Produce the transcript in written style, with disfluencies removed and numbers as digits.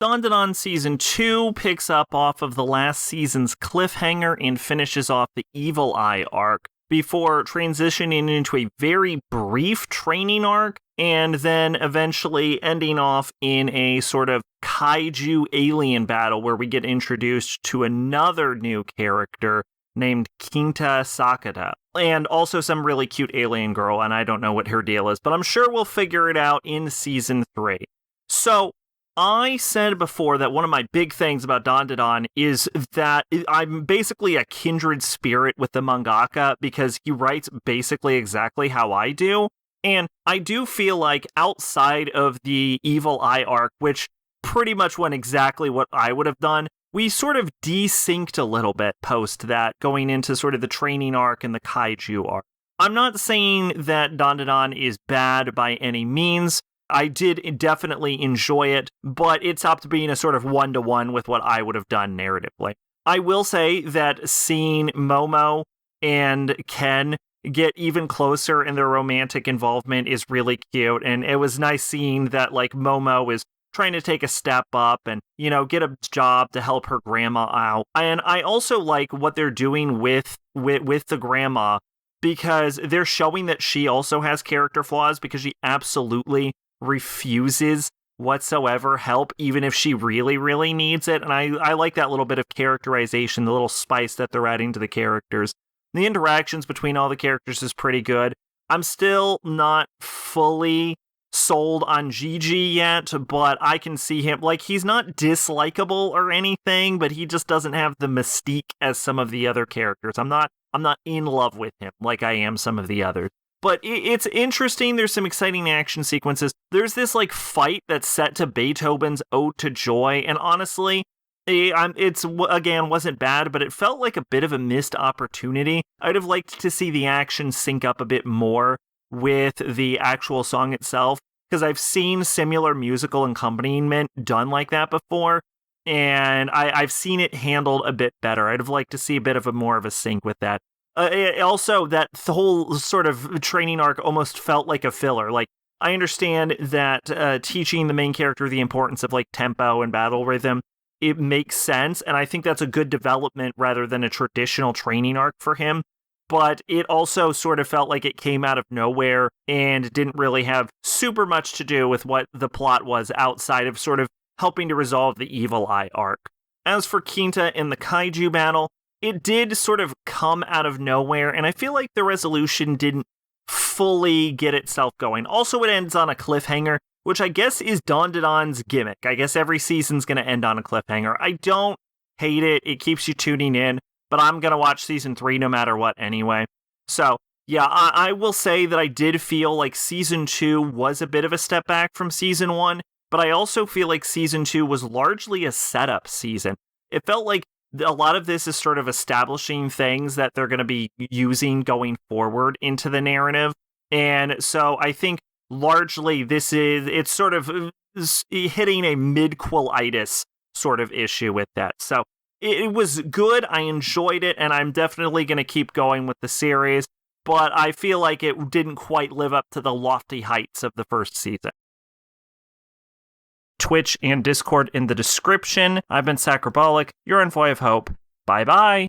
Dandadan Season 2 picks up off of the last season's cliffhanger and finishes off the Evil Eye arc before transitioning into a very brief training arc and then eventually ending off in a sort of kaiju alien battle where we get introduced to another new character named Kinta Sakata, and also some really cute alien girl, and I don't know what her deal is, but I'm sure we'll figure it out in Season 3. So, I said before that one of my big things about Dandadan is that I'm basically a kindred spirit with the mangaka because he writes basically exactly how I do. And I do feel like outside of the Evil Eye arc, which pretty much went exactly what I would have done, we sort of desynced a little bit post that, going into sort of the training arc and the kaiju arc. I'm not saying that Dandadan is bad by any means. I did definitely enjoy it, but it stopped being a sort of one-to-one with what I would have done narratively. I will say that seeing Momo and Ken get even closer in their romantic involvement is really cute, and it was nice seeing that, like, Momo is trying to take a step up and, you know, get a job to help her grandma out. And I also like what they're doing with the grandma, because they're showing that she also has character flaws, because she absolutely refuses whatsoever help, even if she really, really needs it. And I like that little bit of characterization, the little spice that they're adding to the characters. The interactions between all the characters is pretty good. I'm still not fully sold on Gigi yet, but I can see him, like, he's not dislikable or anything, but he just doesn't have the mystique as some of the other characters. I'm not in love with him like I am some of the others. But it's interesting. There's some exciting action sequences. There's this, like, fight that's set to Beethoven's Ode to Joy, and honestly, it's, again, wasn't bad, but it felt like a bit of a missed opportunity. I'd have liked to see the action sync up a bit more with the actual song itself, because I've seen similar musical accompaniment done like that before, and I've seen it handled a bit better. I'd have liked to see a bit of more of a sync with that. Also, that whole sort of training arc almost felt like a filler. Like, I understand that teaching the main character the importance of, like, tempo and battle rhythm, it makes sense, and I think that's a good development rather than a traditional training arc for him. But it also sort of felt like it came out of nowhere and didn't really have super much to do with what the plot was outside of sort of helping to resolve the Evil Eye arc. As for Kinta in the kaiju battle, it did sort of come out of nowhere, and I feel like the resolution didn't fully get itself going. Also, it ends on a cliffhanger, which I guess is Dandadan's gimmick. I guess every season's going to end on a cliffhanger. I don't hate it. It keeps you tuning in, but I'm going to watch Season 3 no matter what anyway. So, yeah, I will say that I did feel like Season 2 was a bit of a step back from Season 1, but I also feel like Season 2 was largely a setup season. It felt like a lot of this is sort of establishing things that they're going to be using going forward into the narrative. And so I think largely it's sort of hitting a mid-qualitis sort of issue with that. So it was good. I enjoyed it, and I'm definitely going to keep going with the series, but I feel like it didn't quite live up to the lofty heights of the first season. Twitch and Discord in the description. I've been Sacrobolic, your envoy of hope. Bye-bye.